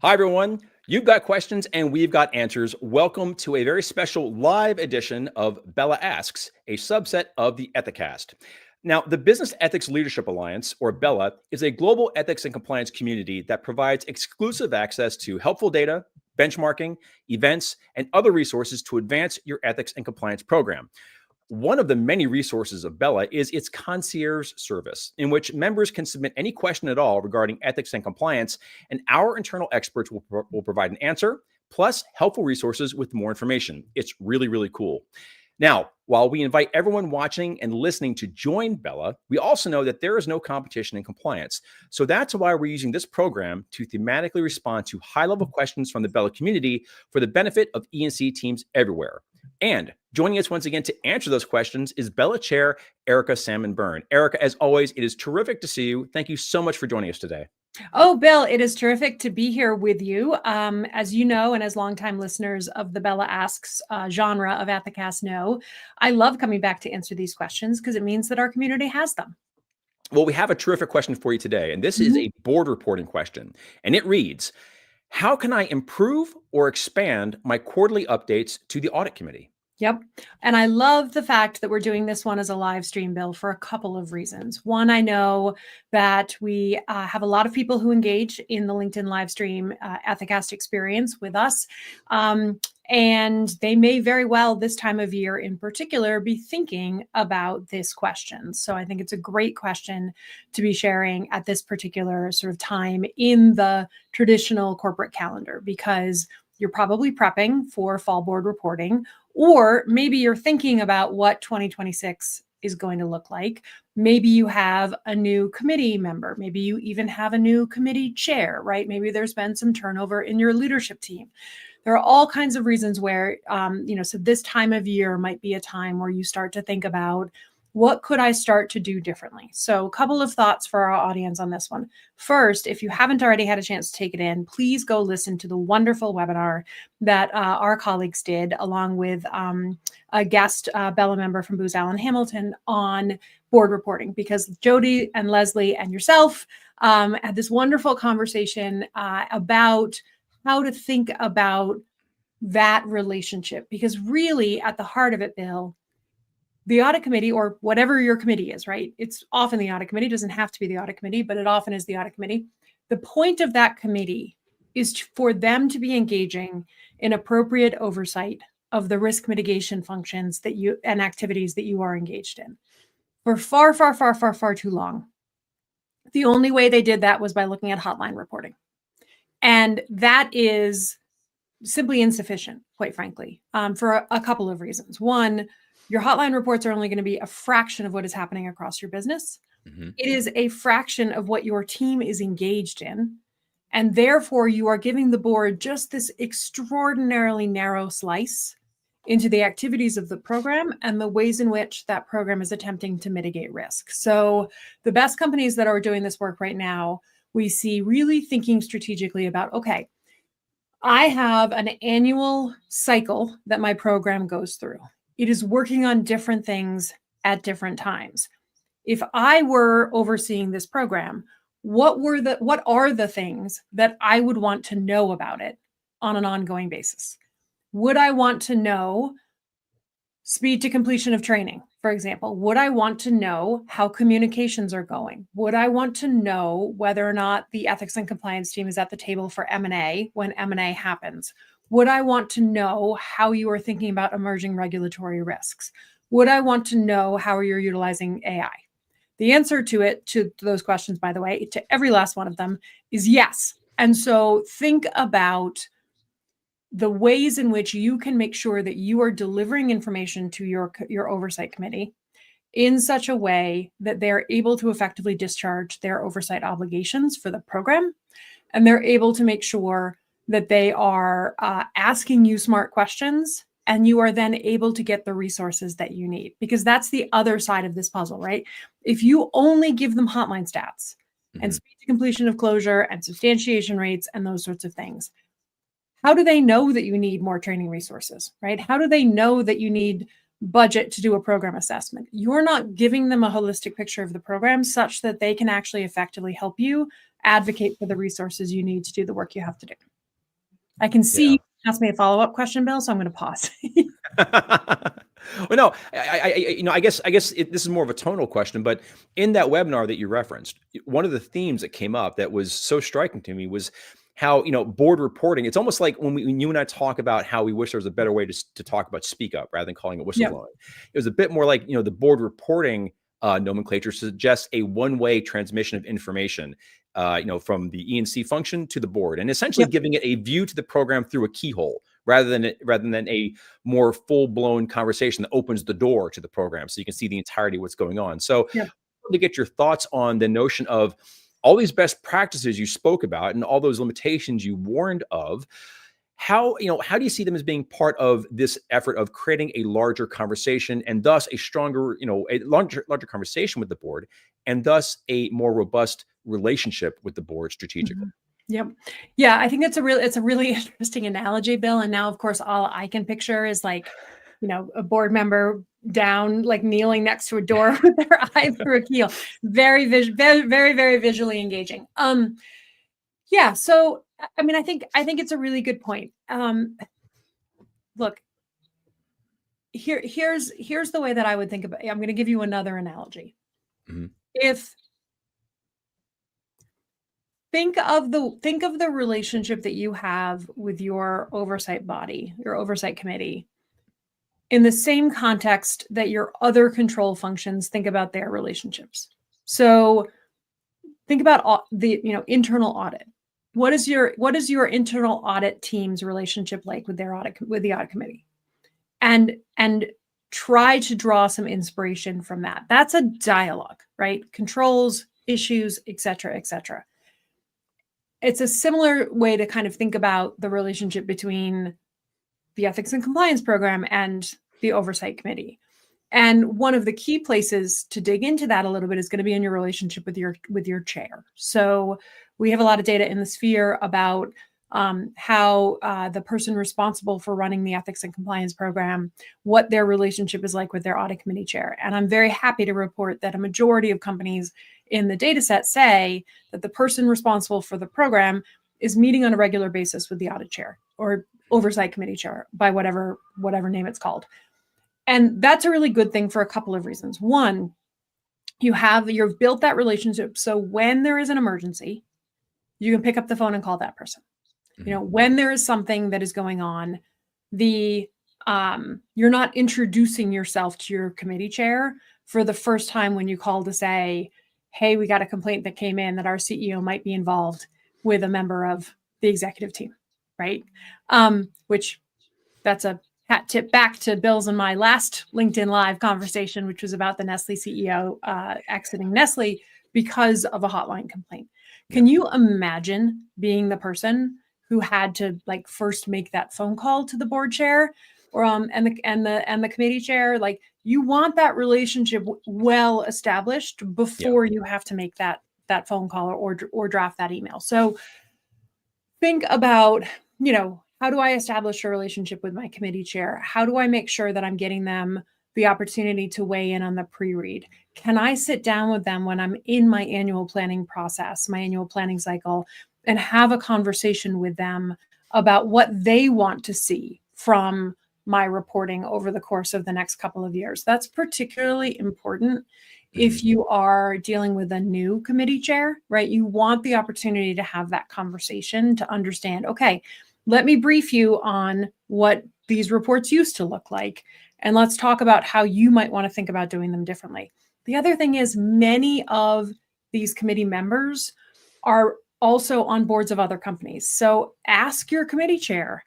Hi, everyone. You've got questions and we've got answers. Welcome to a very special live edition of BELA Asks, a subset of the Ethicast. Now, the Business Ethics Leadership Alliance, or BELA, is a global ethics and compliance community that provides exclusive access to helpful data, benchmarking, events, and other resources to advance your ethics and compliance program. One of the many resources of BELA is its concierge service, in which members can submit any question at all regarding ethics and compliance, and our internal experts will provide an answer, plus helpful resources with more information. It's really, really cool. Now, while we invite everyone watching and listening to join BELA, we also know that there is no competition in compliance. So that's why we're using this program to thematically respond to high-level questions from the BELA community for the benefit of E&C teams everywhere. And joining us once again to answer those questions is BELA Chair Erica Salmon Byrne. Erica, as always, it is terrific to see you. Thank you so much for joining us today. Oh, Bill, it is terrific to be here with you. As you know, and as longtime listeners of the BELA Asks genre of Ethicast know, I love coming back to answer these questions because it means that our community has them. Well, we have a terrific question for you today, and this is a board reporting question, and it reads, how can I improve or expand my quarterly updates to the audit committee? Yep. And I love the fact that we're doing this one as a live stream, Bill, for a couple of reasons. One, I know that we have a lot of people who engage in the LinkedIn live stream Ethicast experience with us. And they may very well, this time of year in particular, be thinking about this question. So I think it's a great question to be sharing at this particular sort of time in the traditional corporate calendar, because you're probably prepping for fall board reporting, or maybe you're thinking about what 2026 is going to look like. Maybe you have a new committee member. Maybe you even have a new committee chair, right? Maybe there's been some turnover in your leadership team. There are all kinds of reasons where, so this time of year might be a time where you start to think about, what could I start to do differently? So a couple of thoughts for our audience on this one. First, if you haven't already had a chance to take it in, please go listen to the wonderful webinar that our colleagues did along with a guest BELA member from Booz Allen Hamilton on board reporting, because Jody and Leslie and yourself had this wonderful conversation about how to think about that relationship. Because really at the heart of it, Bill, the audit committee, or whatever your committee is, right? It's often the audit committee. It doesn't have to be the audit committee, but it often is the audit committee. The point of that committee is for them to be engaging in appropriate oversight of the risk mitigation functions that you and activities that you are engaged in. For far too long, the only way they did that was by looking at hotline reporting. And that is simply insufficient, quite frankly, for a couple of reasons. One, your hotline reports are only going to be a fraction of what is happening across your business. It is a fraction of what your team is engaged in. And therefore, you are giving the board just this extraordinarily narrow slice into the activities of the program and the ways in which that program is attempting to mitigate risk. So the best companies that are doing this work right now, we see really thinking strategically about, okay, I have an annual cycle that my program goes through. It is working on different things at different times. If I were overseeing this program, what are the things that I would want to know about it on an ongoing basis? Would I want to know speed to completion of training, for example? Would I want to know how communications are going? Would I want to know whether or not the ethics and compliance team is at the table for M&A when M&A happens? Would I want to know how you are thinking about emerging regulatory risks? Would I want to know how you're utilizing AI? The answer to those questions, by the way, to every last one of them, is yes. And so think about the ways in which you can make sure that you are delivering information to your oversight committee in such a way that they're able to effectively discharge their oversight obligations for the program, and they're able to make sure that they are asking you smart questions, and you are then able to get the resources that you need. Because that's the other side of this puzzle, right? If you only give them hotline stats and speed to completion of closure and substantiation rates and those sorts of things, how do they know that you need more training resources, right? How do they know that you need budget to do a program assessment? You're not giving them a holistic picture of the program such that they can actually effectively help you advocate for the resources you need to do the work you have to do. I can see Yeah. you asked me a follow-up question, Bill, so I'm going to pause. Well, no, I guess this is more of a tonal question, but in that webinar that you referenced, one of the themes that came up that was so striking to me was how, board reporting. It's almost like when you and I talk about how we wish there was a better way to talk about speak up rather than calling it Yep. whistleblowing. It was a bit more like, the board reporting nomenclature suggests a one-way transmission of information, from the E&C function to the board, and essentially Yep. giving it a view to the program through a keyhole rather than a more full-blown conversation that opens the door to the program so you can see the entirety of what's going on. So Yep. to get your thoughts on the notion of all these best practices you spoke about and all those limitations you warned of, how do you see them as being part of this effort of creating a larger conversation and thus a stronger, a larger conversation with the board and thus a more robust relationship with the board strategically? Mhm. Yep. Yeah, I think it's a really interesting analogy, Bill. And now, of course, all I can picture is like, a board member down, like kneeling next to a door with their eye through a keyhole. Very, very, very, very visually engaging. Yeah. So, I mean, I think it's a really good point. Look, here's the way that I would think about it. I'm going to give you another analogy. Mhm. If Think of the relationship that you have with your oversight body, your oversight committee, in the same context that your other control functions think about their relationships. So think about the internal audit. What is your internal audit team's relationship like with the audit committee? And try to draw some inspiration from that. That's a dialogue, right? Controls, issues, et cetera, et cetera. It's a similar way to kind of think about the relationship between the ethics and compliance program and the oversight committee. And one of the key places to dig into that a little bit is going to be in your relationship with your chair. So we have a lot of data in the sphere about how the person responsible for running the ethics and compliance program, what their relationship is like with their audit committee chair. And I'm very happy to report that a majority of companies in the data set say that the person responsible for the program is meeting on a regular basis with the audit chair or oversight committee chair by whatever name it's called. And that's a really good thing for a couple of reasons. One, you've built that relationship. So when there is an emergency, you can pick up the phone and call that person. Mhm. When there is something that is going on, you're not introducing yourself to your committee chair for the first time when you call to say, hey, we got a complaint that came in that our CEO might be involved with a member of the executive team, right? Which that's a hat tip back to Bill's and my last LinkedIn Live conversation, which was about the Nestle CEO exiting Nestle because of a hotline complaint. Can you imagine being the person who had to like first make that phone call to the board chair or and the committee chair? Like you want that relationship well established before you have to make that phone call or draft that email. So think about, how do I establish a relationship with my committee chair? How do I make sure that I'm getting them the opportunity to weigh in on the pre-read? Can I sit down with them when I'm in my annual planning process, my annual planning cycle, and have a conversation with them about what they want to see from my reporting over the course of the next couple of years? That's particularly important if you are dealing with a new committee chair, right? You want the opportunity to have that conversation to understand, okay, let me brief you on what these reports used to look like. And let's talk about how you might want to think about doing them differently. The other thing is many of these committee members are also on boards of other companies. So ask your committee chair,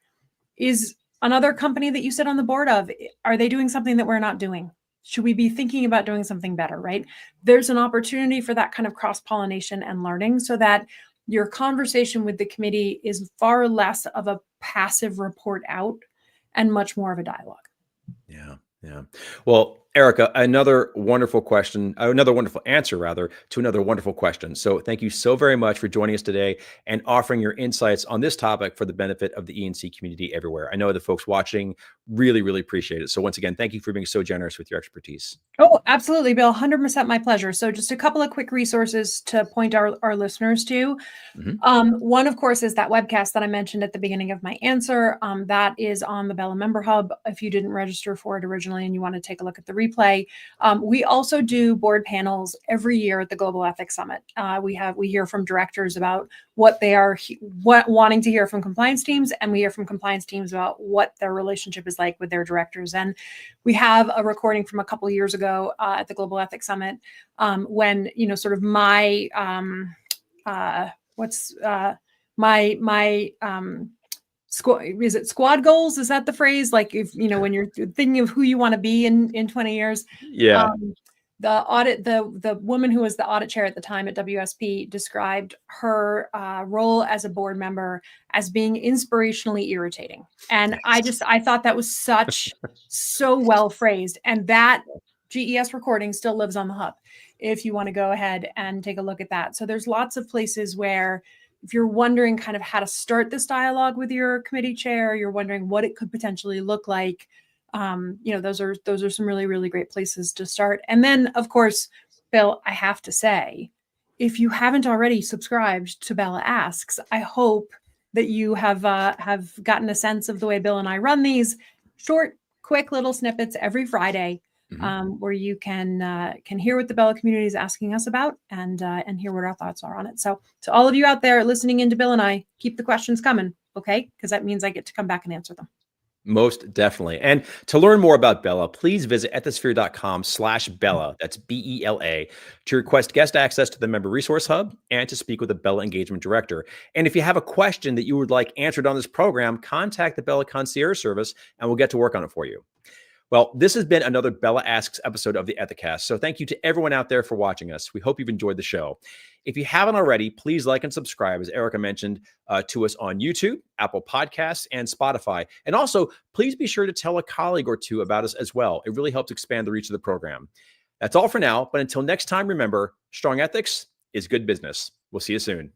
is another company that you sit on the board of, are they doing something that we're not doing? Should we be thinking about doing something better, right? There's an opportunity for that kind of cross-pollination and learning so that your conversation with the committee is far less of a passive report out and much more of a dialogue. Yeah. Yeah. Well, Erica, another wonderful question, another wonderful answer, rather, to another wonderful question. So thank you so very much for joining us today and offering your insights on this topic for the benefit of the E&C community everywhere. I know the folks watching really, really appreciate it. So once again, thank you for being so generous with your expertise. Oh, absolutely, Bill. 100% my pleasure. So just a couple of quick resources to point our listeners to. One, of course, is that webcast that I mentioned at the beginning of my answer. That is on the BELA Member Hub. If you didn't register for it originally and you want to take a look at the replay, we also do board panels every year at the Global Ethics Summit. We hear from directors about what they are wanting to hear from compliance teams, and we hear from compliance teams about what their relationship is like with their directors. And we have a recording from a couple of years ago at the Global Ethics Summit when sort of my squad, is it squad goals? Is that the phrase? Like if, when you're thinking of who you want to be in 20 years, Yeah. The woman who was the audit chair at the time at WSP described her role as a board member as being inspirationally irritating. And I thought that was so well phrased. And that GES recording still lives on the hub if you want to go ahead and take a look at that. So there's lots of places where if you're wondering kind of how to start this dialogue with your committee chair, you're wondering what it could potentially look like. Those are some really, really great places to start. And then, of course, Bill, I have to say, if you haven't already subscribed to BELA Asks, I hope that you have gotten a sense of the way Bill and I run these short, quick little snippets every Friday, where you can hear what the BELA community is asking us about and hear what our thoughts are on it. So to all of you out there listening in to Bill and I, keep the questions coming, okay? Because that means I get to come back and answer them. Most definitely. And to learn more about BELA, please visit ethisphere.com/BELA, that's BELA, to request guest access to the Member Resource Hub and to speak with a BELA Engagement Director. And if you have a question that you would like answered on this program, contact the BELA Concierge Service and we'll get to work on it for you. Well, this has been another BELA Asks episode of the Ethicast. So thank you to everyone out there for watching us. We hope you've enjoyed the show. If you haven't already, please like and subscribe, as Erica mentioned, to us on YouTube, Apple Podcasts, and Spotify. And also, please be sure to tell a colleague or two about us as well. It really helps expand the reach of the program. That's all for now. But until next time, remember, strong ethics is good business. We'll see you soon.